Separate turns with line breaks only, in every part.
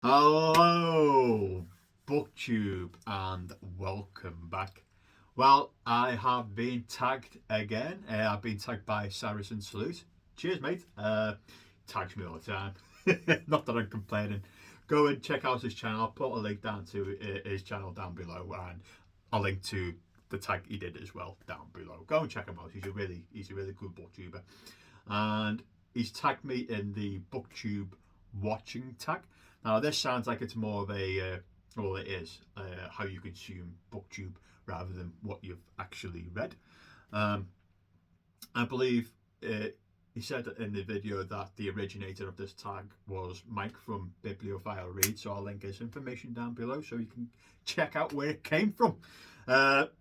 Hello, BookTube, and welcome back. Well, I have been tagged again. I've been tagged by Saracen Salute. Cheers, mate. Tags me all the time. Not that I'm complaining. Go and check out his channel. I'll put a link down to his channel down below, and a link to the tag he did as well down below. Go and check him out. He's a really good booktuber, and he's tagged me in the BookTube Watching Tag. Now, this sounds like it's more of well, it is, how you consume BookTube rather than what you've actually read. Um, I believe he said in the video that the originator of this tag was Mike from Bibliophile Read, so I'll link his information down below so you can check out where it came from.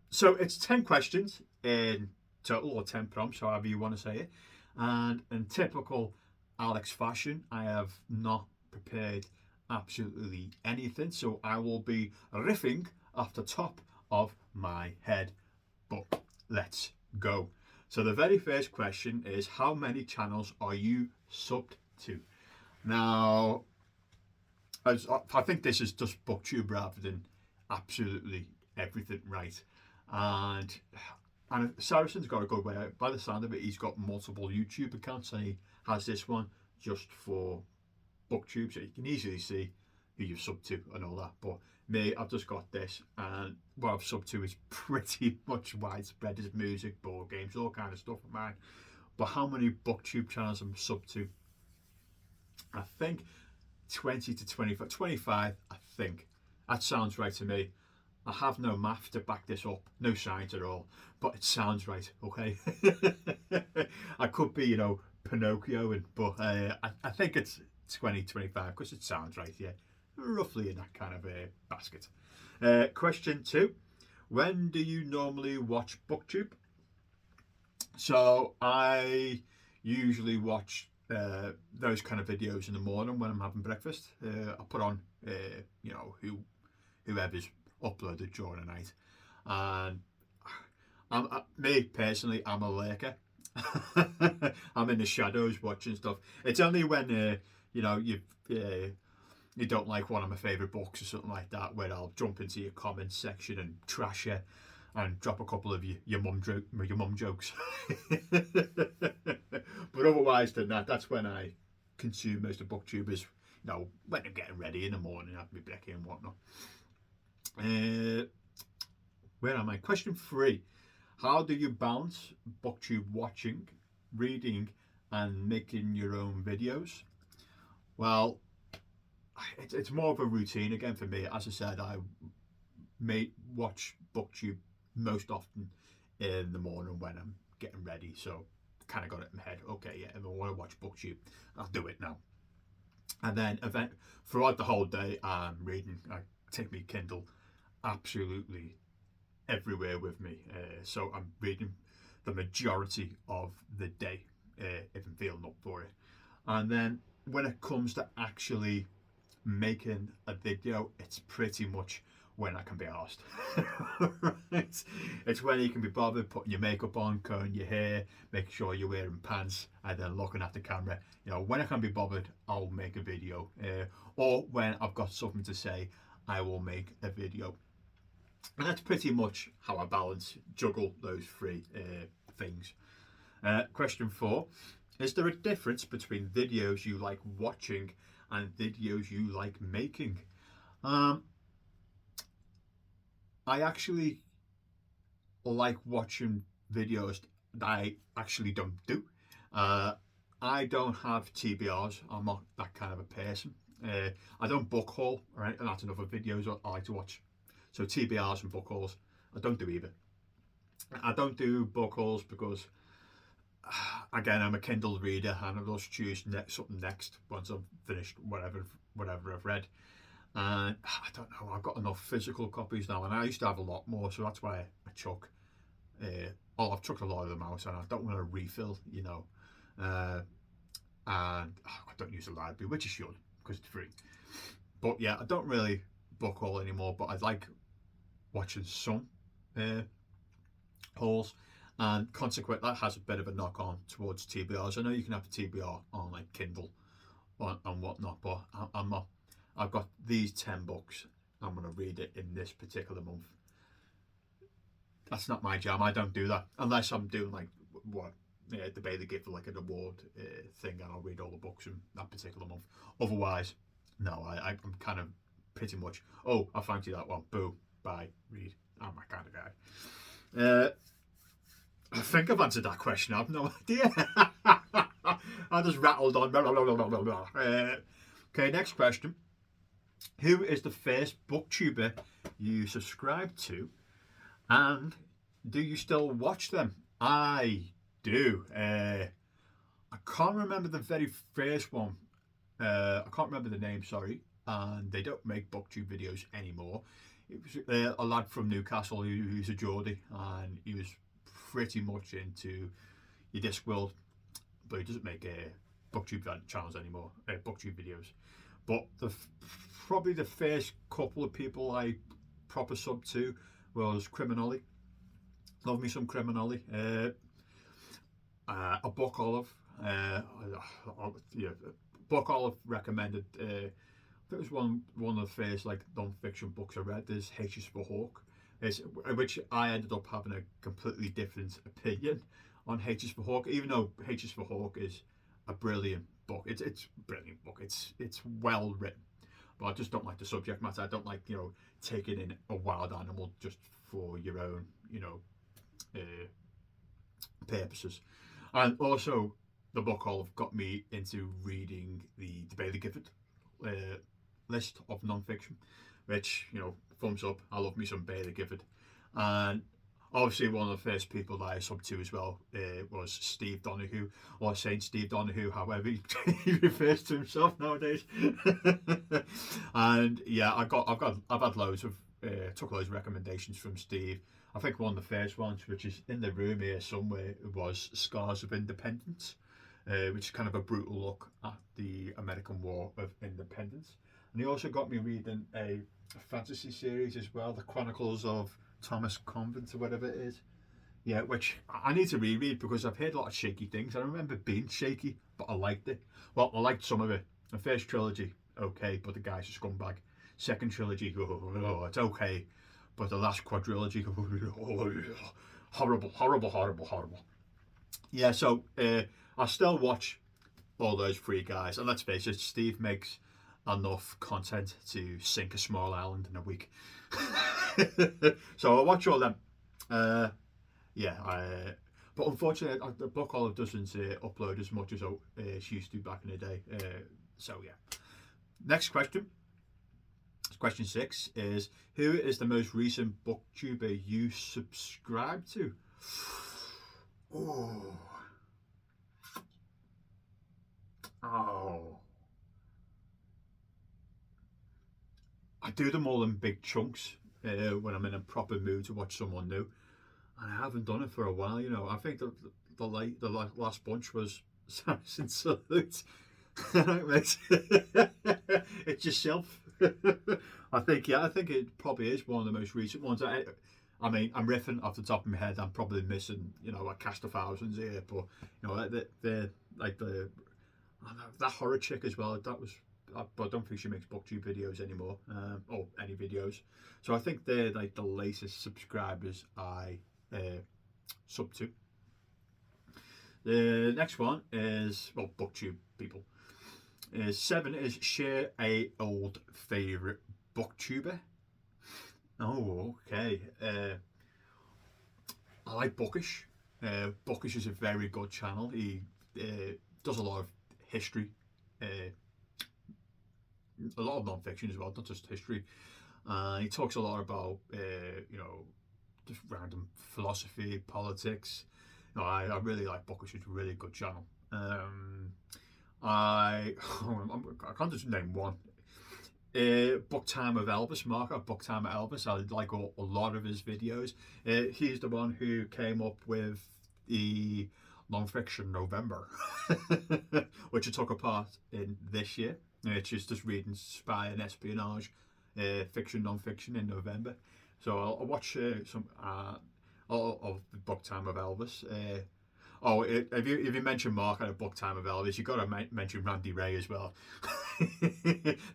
So it's 10 questions in total, or 10 prompts, however you want to say it. And in typical Alex fashion, I have not prepared absolutely anything, so I will be riffing off the top of my head. But let's go. So the very first question is, how many channels are you subbed to? Now, I think this is just BookTube rather than absolutely everything right. And Saracen's got a good way. By the sound of it, he's got multiple YouTube accounts, and he has this one just for BookTube, so you can easily see who you've subbed to and all that. But me, I've just got this, and what I've subbed to is pretty much widespread. There's music, board games, all kind of stuff of mine. But how many BookTube channels I'm subbed to? I think 20 to 25. 25, I think. That sounds right to me. I have no math to back this up, no science at all, but it sounds right, okay? I could be, Pinocchio, but I think it's 20, 25, because it sounds right, yeah. Roughly in that kind of basket. Question 2. When do you normally watch BookTube? So I usually watch those kind of videos in the morning when I'm having breakfast. I put on, whoever's uploaded during the night. And me personally, I'm a lurker. I'm in the shadows watching stuff. It's only when you don't like one of my favourite books or something like that, where I'll jump into your comments section and trash you and drop a couple of your mum jokes. But otherwise than that, that's when I consume most of BookTubers. When I'm getting ready in the morning, have my brekkie and whatnot. Where am I? Question 3. How do you balance BookTube watching, reading, and making your own videos? Well, it's more of a routine again for me. As I said, I may watch BookTube most often in the morning when I'm getting ready. So kind of got it in my head. Okay, yeah, if I want to watch BookTube, I'll do it now. And then throughout the whole day, I'm reading. I take my Kindle absolutely everywhere with me. So I'm reading the majority of the day if I'm feeling up for it. And then when it comes to actually making a video, it's pretty much when I can be asked. Right? It's when you can be bothered putting your makeup on, combing your hair, making sure you're wearing pants, and then looking at the camera. When I can be bothered, I'll make a video. Or when I've got something to say, I will make a video. And that's pretty much how I juggle those three things. Question 4. Is there a difference between videos you like watching and videos you like making? I actually like watching videos that I actually don't do. I don't have TBRs. I'm not that kind of a person. I don't book haul, right? And that's another videos I like to watch. So TBRs and book hauls, I don't do either. I don't do book hauls because, again, I'm a Kindle reader and I'll just choose something next once I've finished whatever I've read. And I don't know, I've got enough physical copies now, and I used to have a lot more, so that's why I chuck. I've chucked a lot of them out, and I don't want to refill, and I don't use the library, which I should because it's free. But yeah, I don't really book all anymore, but I like watching some hauls, and consequently that has a bit of a knock on towards TBRs. I know you can have a TBR on like Kindle and whatnot, but I'm I've got these 10 books. I'm going to read it in this particular month. That's not my jam. I don't do that unless I'm doing like what the Bailey give like an award thing, and I'll read all the books in that particular month. Otherwise, no, I'm kind of pretty much. Oh, I fancy that one. Boo, bye, read. I'm my kind of guy. I think I've answered that question. I've no idea. I just rattled on. Okay, next question. Who is the first booktuber you subscribed to, and do you still watch them? I do. I can't remember the very first one. I can't remember the name, sorry. And they don't make booktube videos anymore. It was a lad from Newcastle who's a Geordie, and he was pretty much into your Discworld, but he doesn't make booktube channels anymore, booktube videos. But probably the first couple of people I proper sub to was Criminoli. Love me some Criminoli. A Book Olive. Book Olive recommended. It was one of the first like non-fiction books I read. Is H's for Hawk, which I ended up having a completely different opinion on H's for Hawk, even though H's for Hawk is a brilliant book. It's a brilliant book. It's well written, but I just don't like the subject matter. I don't like taking in a wild animal just for your own purposes. And also, the Book Olive got me into reading the Bailey Gifford list of non-fiction, which thumbs up. I love me some Bailey Gifford. And obviously one of the first people that I subbed to as well was Steve Donahue, or Saint Steve Donahue, however he refers to himself nowadays. And yeah, I've had loads of took loads of recommendations from Steve. I think one of the first ones, which is in the room here somewhere, was Scars of Independence, which is kind of a brutal look at the American War of Independence. And he also got me reading a fantasy series as well, The Chronicles of Thomas Convent, or whatever it is. Yeah, which I need to reread because I've heard a lot of shaky things. I remember being shaky, but I liked it. Well, I liked some of it. The first trilogy, okay, but the guy's a scumbag. Second trilogy, oh, it's okay. But the last quadrilogy, horrible, horrible, horrible, horrible. Yeah, so I still watch all those three guys. And let's face it, Steve makes enough content to sink a small island in a week. So I watch all them. But unfortunately, the Book Olive doesn't upload as much as she used to back in the day. So yeah. Next question. Question 6 is, who is the most recent booktuber you subscribe to? Oh. I do them all in big chunks when I'm in a proper mood to watch someone new, and I haven't done it for a while. I think the last bunch was Saracen Salute. It's yourself. I think it probably is one of the most recent ones. I mean, I'm riffing off the top of my head. I'm probably missing, a cast of thousands here, but the like that horror chick as well. That was, but I don't think she makes booktube videos anymore, or any videos. So I think they're like the latest subscribers I sub to. The next one is booktube people. 7 is share a old favorite booktuber. Oh, okay. I like Bookish. Bookish is a very good channel. He does a lot of history, a lot of non-fiction as well, not just history. He talks a lot about just random philosophy, politics. I really like Bookish. It's a really good channel. I can't just name one. Book Time of Elvis, Marco, Book Time of Elvis. I like a lot of his videos. He's the one who came up with the non-fiction November, which I took apart in this year. It's just reading spy and espionage, fiction, non-fiction in November. So I'll watch some all of the Book Time of Elvis. If you mention Mark at a Book Time of Elvis, you've got to mention Randy Ray as well.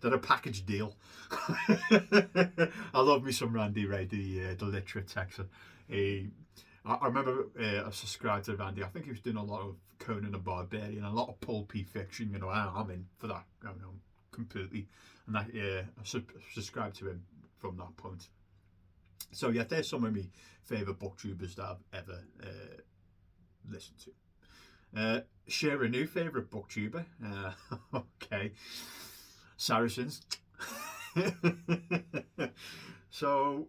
They're a package deal. I love me some Randy Ray, the literate texter. I remember I subscribed to Randy. I think he was doing a lot of Conan the Barbarian, a lot of pulpy fiction. You know, I'm in for that. Completely. And that, I subscribed to him from that point. So yeah, there's some of my favourite booktubers that I've ever listened to. Share a new favourite booktuber. Okay, Saracens. So,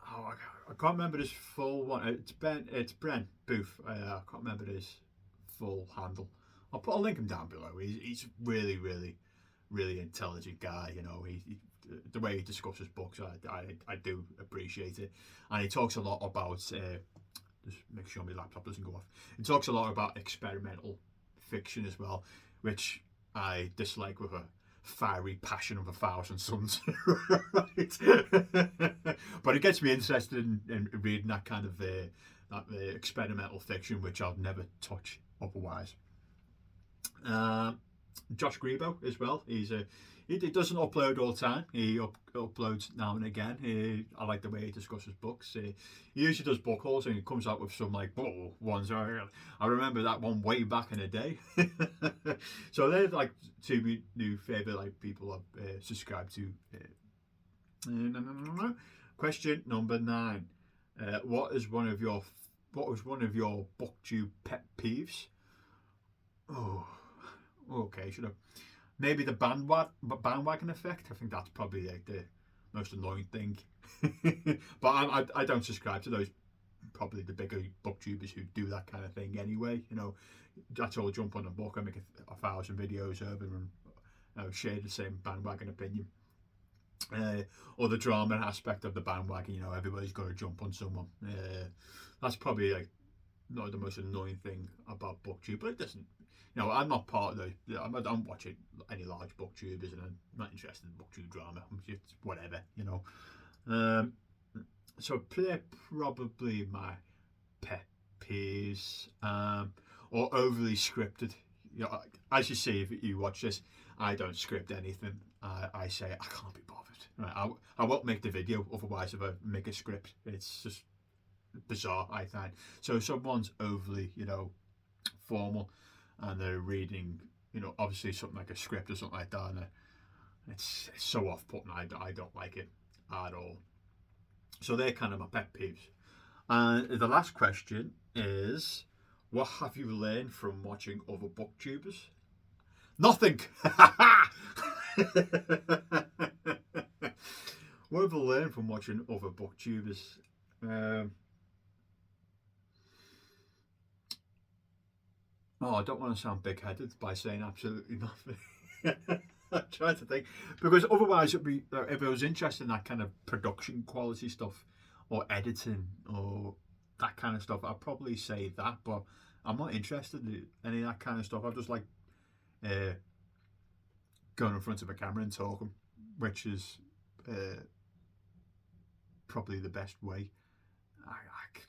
I can't remember his full one. It's Brent Booth. I can't remember his full handle. I'll link him down below. He's really, really, really intelligent guy. You know, the way he discusses books, I do appreciate it, and he talks a lot about. Just make sure my laptop doesn't go off. He talks a lot about experimental fiction as well, which I dislike with a fiery passion of 1,000 suns. Right? But it gets me interested in reading that kind of experimental fiction, which I'll never touch otherwise. Josh Grebo as well. He doesn't upload all the time. He uploads now and again. I like the way he discusses books. He usually does book hauls, and he comes out with some like ones. I remember that one way back in the day. So they're like two new favourite like people I've subscribed to. Question number 9. What was one of your BookTube pet peeves? Oh, okay. Should have. Maybe the bandwagon effect. I think that's probably like the most annoying thing. But I don't subscribe to those. Probably the bigger booktubers who do that kind of thing anyway. You know, that's all jump on a book and make 1,000 videos over and share the same bandwagon opinion. Or the drama aspect of the bandwagon. You know, everybody's got to jump on someone. That's probably like not the most annoying thing about BookTube, but it doesn't. You know, I'm not part of those. I don't watch any large booktubers, and I'm not interested in booktube drama. I'm just whatever, you know. So they're probably my pet peeves, or overly scripted. You know, as you see if you watch this, I don't script anything. I say I can't be bothered. Right? I won't make the video otherwise if I make a script. It's just bizarre, I find. So if someone's overly, you know, formal, and they're reading, you know, obviously something like a script or something like that, and it's so off-putting. I don't like it at all. So they're kind of my pet peeves. And the last question is, what have you learned from watching other booktubers? Nothing. What have I learned from watching other booktubers? I don't want to sound big-headed by saying absolutely nothing. I'm trying to think, because otherwise it'd be, if I was interested in that kind of production quality stuff or editing or that kind of stuff, I'd probably say that. But I'm not interested in any of that kind of stuff. I just like going in front of a camera and talking, which is probably the best way. I'm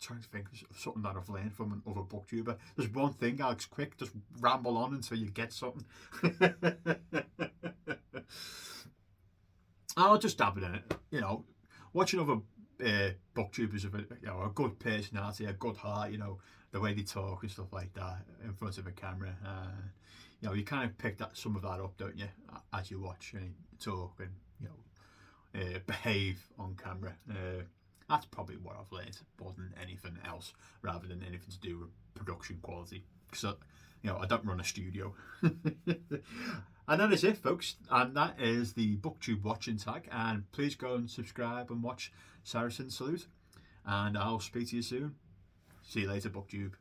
trying to think of something that I've learned from another booktuber. There's one thing, Alex, quick, just ramble on until you get something. I'll just dab it in it. You know, watching other booktubers of a good personality, a good heart, you know, the way they talk and stuff like that in front of a camera. You know, you kind of pick some of that up, don't you, as you watch and talk and, you know, behave on camera. That's probably what I've learned more than anything else, rather than anything to do with production quality. So, you know, I don't run a studio. And that is it, folks. And that is the BookTube Watching Tag. And please go and subscribe and watch Saracen Salute. And I'll speak to you soon. See you later, BookTube.